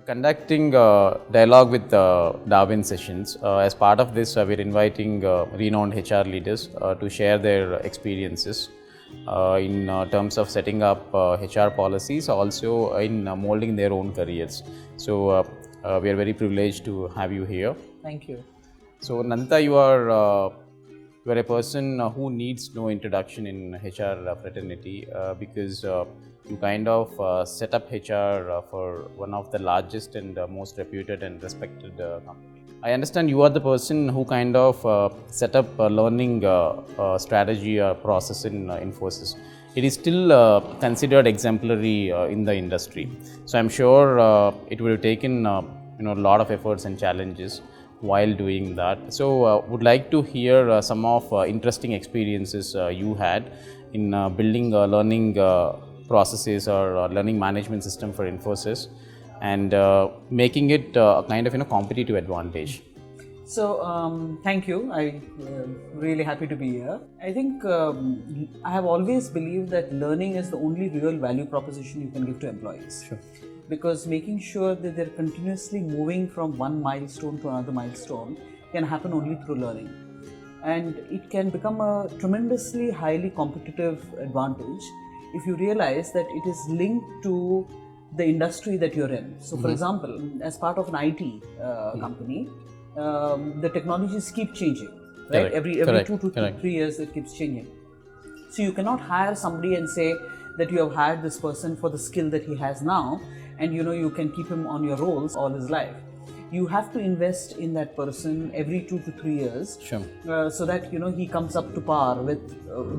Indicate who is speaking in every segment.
Speaker 1: conducting dialogue with Darwin sessions. As part of this, we're inviting renowned HR leaders to share their experiences in terms of setting up HR policies, also in molding their own careers. So we are very privileged to have you here.
Speaker 2: Thank you.
Speaker 1: So Nandita, you are a person who needs no introduction in HR fraternity because you kind of set up HR for one of the largest and most reputed and respected company. I understand you are the person who kind of set up a learning strategy or process in Infosys. It is still considered exemplary in the industry. So I'm sure it would have taken a lot of efforts and challenges while doing that. So would like to hear some of interesting experiences you had in building learning processes or learning management system for Infosys and making it kind of competitive advantage.
Speaker 2: So thank you. I'm really happy to be here. I think I have always believed that learning is the only real value proposition you can give to employees.
Speaker 1: Sure.
Speaker 2: Because making sure that they're continuously moving from one milestone to another milestone can happen only through learning. And it can become a tremendously highly competitive advantage if you realize that it is linked to the industry that you're in. So for example, as part of an IT company, the technologies keep changing, right?
Speaker 1: Correct.
Speaker 2: Every
Speaker 1: Correct.
Speaker 2: 2 to
Speaker 1: Correct.
Speaker 2: 3 years it keeps changing. So you cannot hire somebody and say that you have hired this person for the skill that he has now, and you can keep him on your roles all his life. You have to invest in that person every 2 to 3 years,
Speaker 1: Sure.
Speaker 2: so that he comes up to par with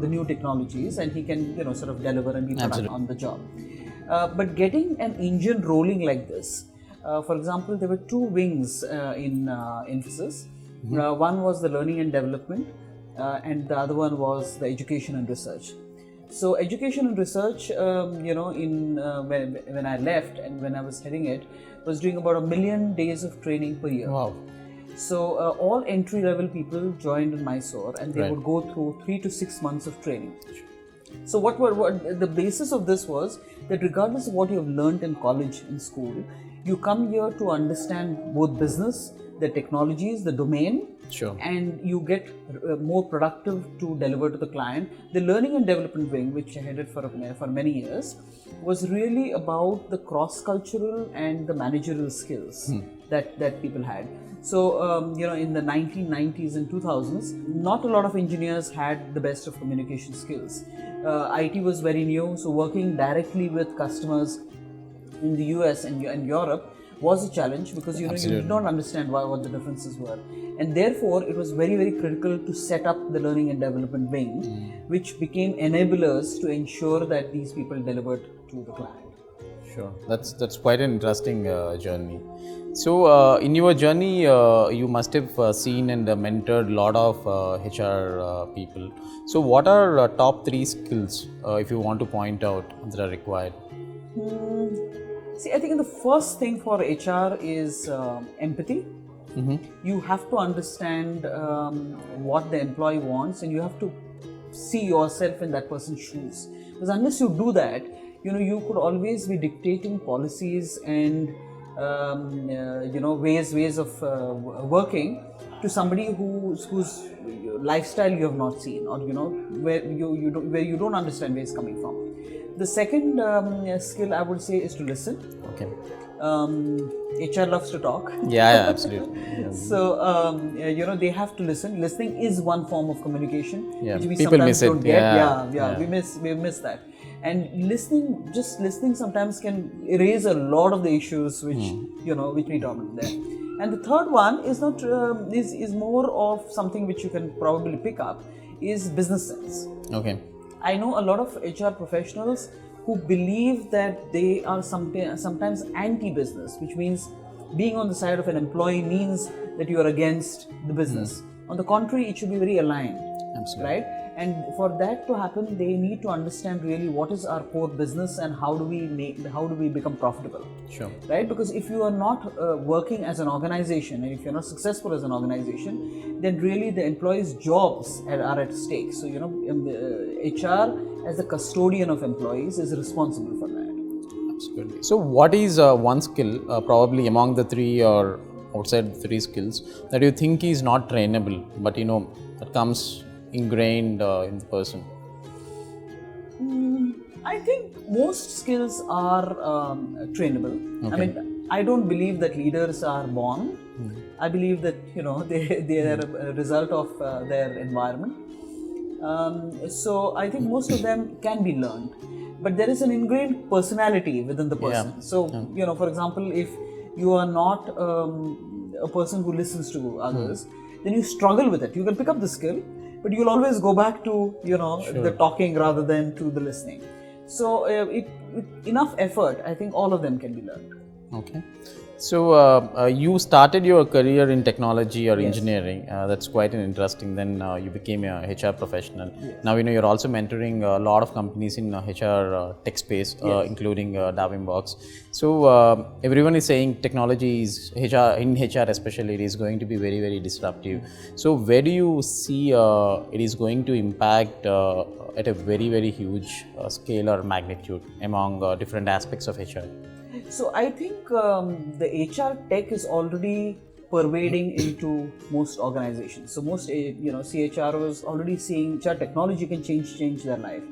Speaker 2: the new technologies, and he can sort of deliver and be productive on the job. But getting an engine rolling like this, for example, there were two wings in Infosys. One was the learning and development, and the other one was the education and research. So education and research, when I left and when I was heading it, was doing about 1 million days of training per year.
Speaker 1: Wow.
Speaker 2: So all entry-level people joined in Mysore, and they
Speaker 1: Right.
Speaker 2: would go through 3 to 6 months of training. So what the basis of this was that regardless of what you have learned in college, in school, you come here to understand both business, the technologies, the domain,
Speaker 1: Sure.
Speaker 2: and you get more productive to deliver to the client. The learning and development wing, which I headed for many years, was really about the cross-cultural and the managerial skills that people had. So, in the 1990s and 2000s, not a lot of engineers had the best of communication skills. IT was very new, so working directly with customers in the US and Europe was a challenge because you did not understand what the differences were, and therefore it was very, very critical to set up the learning and development wing, which became enablers to ensure that these people delivered to the client.
Speaker 1: Sure, that's quite an interesting journey. So in your journey, you must have seen and mentored a lot of HR people. So what are top 3 skills, if you want to point out, that are required?
Speaker 2: See, I think the first thing for HR is empathy. You have to understand what the employee wants, and you have to see yourself in that person's shoes. Because unless you do that, you could always be dictating policies and ways of working to somebody whose lifestyle you have not seen, or where you don't understand where it's coming from. The second skill I would say is to listen.
Speaker 1: Okay.
Speaker 2: HR loves to talk.
Speaker 1: Yeah, absolutely.
Speaker 2: So they have to listen. Listening is one form of communication,
Speaker 1: Yeah,
Speaker 2: which we
Speaker 1: people
Speaker 2: sometimes
Speaker 1: miss it.
Speaker 2: don't get.
Speaker 1: Yeah.
Speaker 2: We miss that. And just listening sometimes can erase a lot of the issues which we talk about there. And the third one is not is more of something which you can probably pick up, is business sense.
Speaker 1: Okay.
Speaker 2: I know a lot of HR professionals who believe that they are sometimes anti-business, which means being on the side of an employee means that you are against the business. On the contrary, it should be very aligned.
Speaker 1: Absolutely.
Speaker 2: Right? And for that to happen, they need to understand really what is our core business and how do we become profitable.
Speaker 1: Sure.
Speaker 2: Right? Because if you are not working as an organization, and if you're not successful as an organization, then really the employees' jobs are at stake. So HR as the custodian of employees is responsible for that.
Speaker 1: Good. So, what is one skill, probably among the three or outside the three skills, that you think is not trainable, but that comes ingrained in the person?
Speaker 2: I think most skills are trainable. I
Speaker 1: Okay.
Speaker 2: mean, I don't believe that leaders are born. I believe that they are a result of their environment. So I think most of them can be learned, but there is an ingrained personality within the person.
Speaker 1: Yeah.
Speaker 2: So for example, if you are not a person who listens to others, then you struggle with it. You can pick up the skill, but you'll always go back to the talking rather than to the listening. So with enough effort, I think all of them can be learned.
Speaker 1: Okay. So you started your career in technology or engineering. That's quite an interesting. Then you became a HR professional.
Speaker 2: Yes.
Speaker 1: Now you're also mentoring a lot of companies in HR tech space, including Darwin Box. So everyone is saying technology is HR, in HR especially, it is going to be very, very disruptive. So where do you see it is going to impact at a very, very huge scale or magnitude among different aspects of HR?
Speaker 2: So I think the HR tech is already pervading into most organizations. So most CHR is already seeing HR technology can change their life,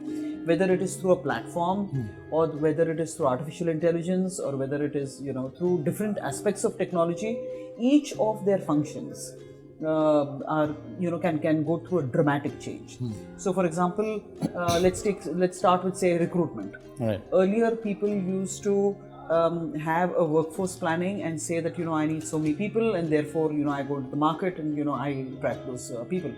Speaker 2: whether it is through a platform or whether it is through artificial intelligence or whether it is through different aspects of technology. Each of their functions are can go through a dramatic change. So for example, let's start with say recruitment.
Speaker 1: Right.
Speaker 2: Earlier people used to have a workforce planning and say that I need so many people and therefore I go to the market and I attract those people.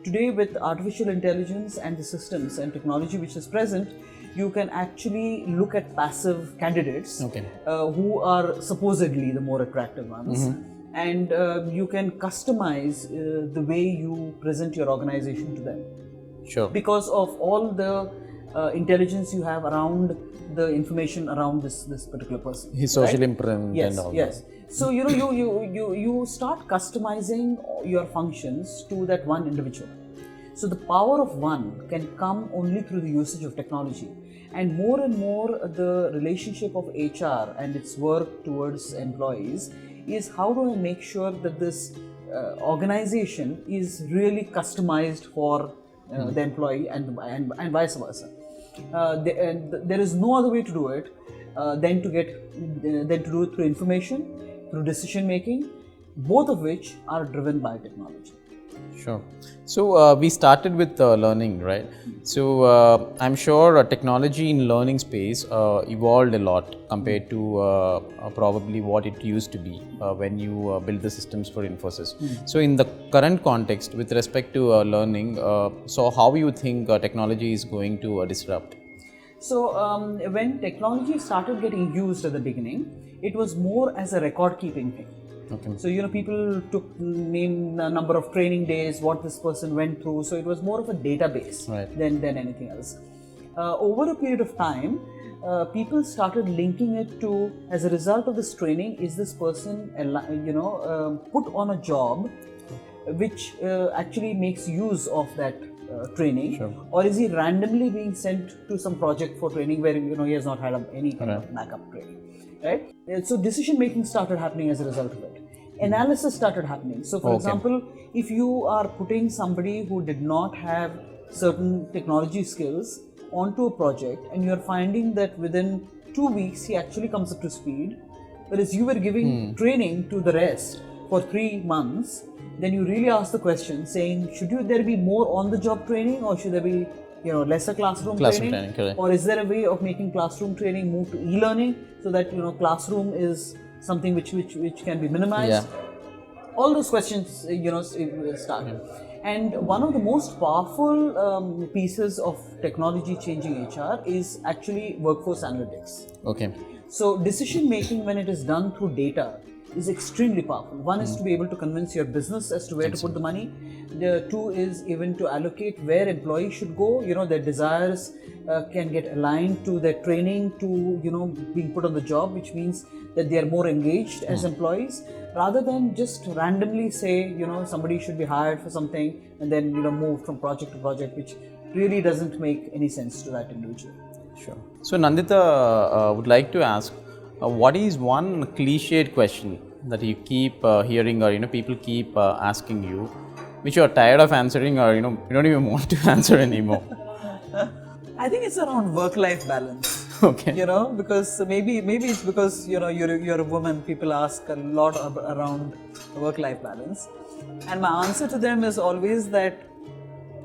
Speaker 2: Today with artificial intelligence and the systems and technology which is present, you can actually look at passive candidates who are supposedly the more attractive ones, and you can customize the way you present your organization to them.
Speaker 1: Sure.
Speaker 2: Because of all the intelligence you have around the information around this particular person,
Speaker 1: His social imprint and all
Speaker 2: yes. So you start customizing your functions to that one individual. So the power of one can come only through the usage of technology, and more the relationship of HR and its work towards employees is how do I make sure that this organization is really customized for the employee and vice versa. There is no other way to do it than to do it through information, through decision making, both of which are driven by technology.
Speaker 1: Sure. So we started with learning, right? So I'm sure technology in learning space evolved a lot compared to probably what it used to be when you build the systems for Infosys. So in the current context, with respect to learning, so how you think technology is going to disrupt?
Speaker 2: So when technology started getting used at the beginning, it was more as a record-keeping thing.
Speaker 1: Okay.
Speaker 2: So people name the number of training days, what this person went through. So it was more of a database than anything else. Over a period of time, people started linking it to, as a result of this training, is this person put on a job which actually makes use of that training, or is he randomly being sent to some project for training where he has not had any kind of backup training, right? So decision making started happening as a result of it. Analysis started happening. So for example, if you are putting somebody who did not have certain technology skills onto a project and you're finding that within 2 weeks he actually comes up to speed, whereas you were giving training to the rest for 3 months, then you really ask the question saying, should there be more on-the-job training, or should there be lesser classroom training? Or is there a way of making classroom training move to e-learning so that classroom is something which can be minimized? All those questions start. And one of the most powerful pieces of technology changing HR is actually workforce analytics.
Speaker 1: Okay.
Speaker 2: So decision making, when it is done through data, is extremely powerful. One is to be able to convince your business as to where to put the money. The two is even to allocate where employees should go. Their desires can get aligned to their training, to being put on the job, which means that they are more engaged as employees, rather than just randomly say somebody should be hired for something and then move from project to project, which really doesn't make any sense to that individual.
Speaker 1: Sure. So Nandita would like to ask, what is one cliched question that you keep hearing, or people keep asking you, which you are tired of answering, or you don't even want to answer anymore?
Speaker 2: I think it's around work-life balance.
Speaker 1: Okay.
Speaker 2: Because maybe it's because you're a woman. People ask a lot around work-life balance, and my answer to them is always that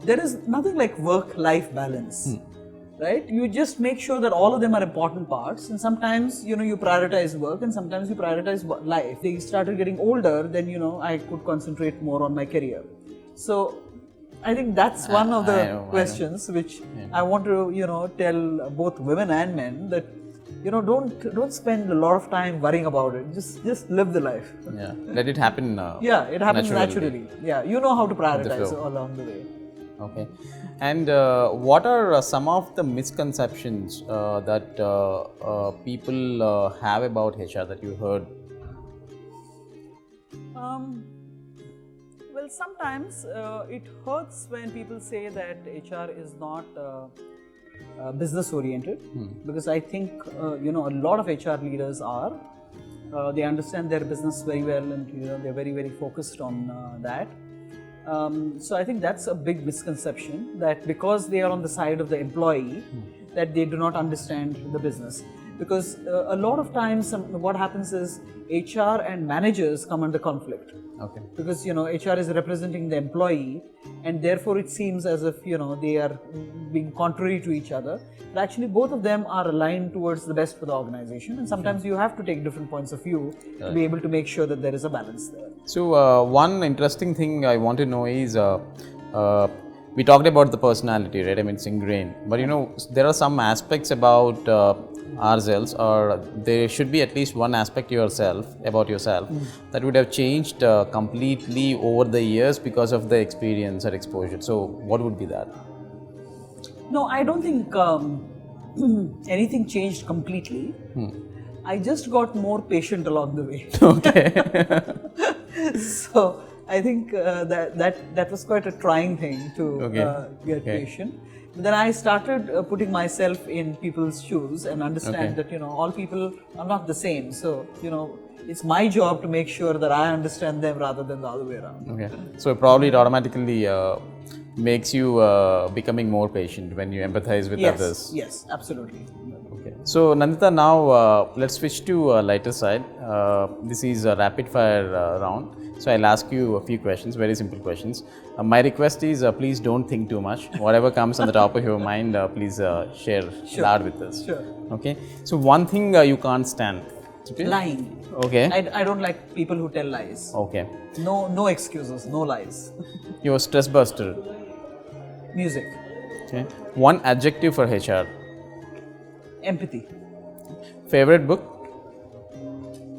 Speaker 2: there is nothing like work-life balance, right? You just make sure that all of them are important parts, and sometimes you prioritize work, and sometimes you prioritize life. They started getting older, then I could concentrate more on my career. So I think that's one of the questions which I want to tell both women and men that don't spend a lot of time worrying about it. Just live the life.
Speaker 1: Yeah, let it happen.
Speaker 2: Yeah, it happens naturally. Yeah, you know how to prioritize along the way.
Speaker 1: Okay, and what are some of the misconceptions that people have about HR that you heard?
Speaker 2: Well, sometimes it hurts when people say that HR is not business oriented, because I think a lot of HR leaders are. They understand their business very well, and they're very, very focused on that. So I think that's a big misconception, that because they are on the side of the employee, that they do not understand the business. Because a lot of times what happens is HR and managers come under conflict.
Speaker 1: Okay.
Speaker 2: Because HR is representing the employee, and therefore it seems as if they are being contrary to each other. But actually both of them are aligned towards the best for the organization, and sometimes you have to take different points of view to be able to make sure that there is a balance there.
Speaker 1: So one interesting thing I want to know is we talked about the personality, right? I mean, it's ingrained, but there are some aspects about ourselves, or there should be at least one aspect about yourself that would have changed completely over the years because of the experience or exposure. So what would be that?
Speaker 2: No, I don't think anything changed completely. I just got more patient along the way.
Speaker 1: Okay.
Speaker 2: So I think that was quite a trying thing to get patient. But then I started putting myself in people's shoes and understand that all people are not the same. So it's my job to make sure that I understand them rather than the other way around.
Speaker 1: Okay. So probably it automatically makes you becoming more patient when you empathize with others.
Speaker 2: Yes, absolutely.
Speaker 1: Okay. So Nandita, now let's switch to a lighter side. This is a rapid fire round. So I'll ask you a few questions, very simple questions. My request is please don't think too much. Whatever comes on the top of your mind, please share loud with us.
Speaker 2: Sure.
Speaker 1: Okay. So one thing you can't stand. Okay?
Speaker 2: Lying.
Speaker 1: Okay.
Speaker 2: I don't like people who tell lies.
Speaker 1: Okay.
Speaker 2: No excuses, no lies.
Speaker 1: Your stress buster.
Speaker 2: Music.
Speaker 1: Okay. One adjective for HR.
Speaker 2: Empathy.
Speaker 1: Favorite book?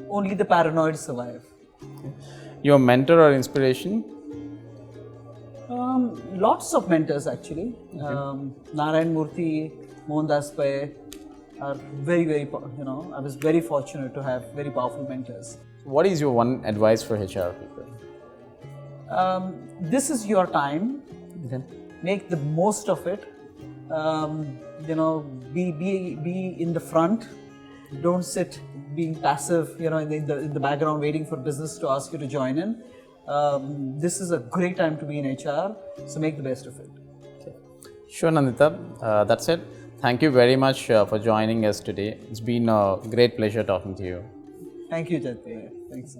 Speaker 2: Only the Paranoid Survive.
Speaker 1: Okay. Your mentor or inspiration?
Speaker 2: Lots of mentors actually. Narayan Murthy, Mohandas Pai are very, very, I was very fortunate to have very powerful mentors.
Speaker 1: What is your one advice for HR people?
Speaker 2: This is your time.
Speaker 1: Okay.
Speaker 2: Make the most of it. Be in the front. Don't sit being passive, in the background waiting for business to ask you to join in. This is a great time to be in HR, so make the best of it.
Speaker 1: Okay. Sure, Nandita. That's it. Thank you very much for joining us today. It's been a great pleasure talking to you.
Speaker 2: Thank you, Chaitanya. Thanks.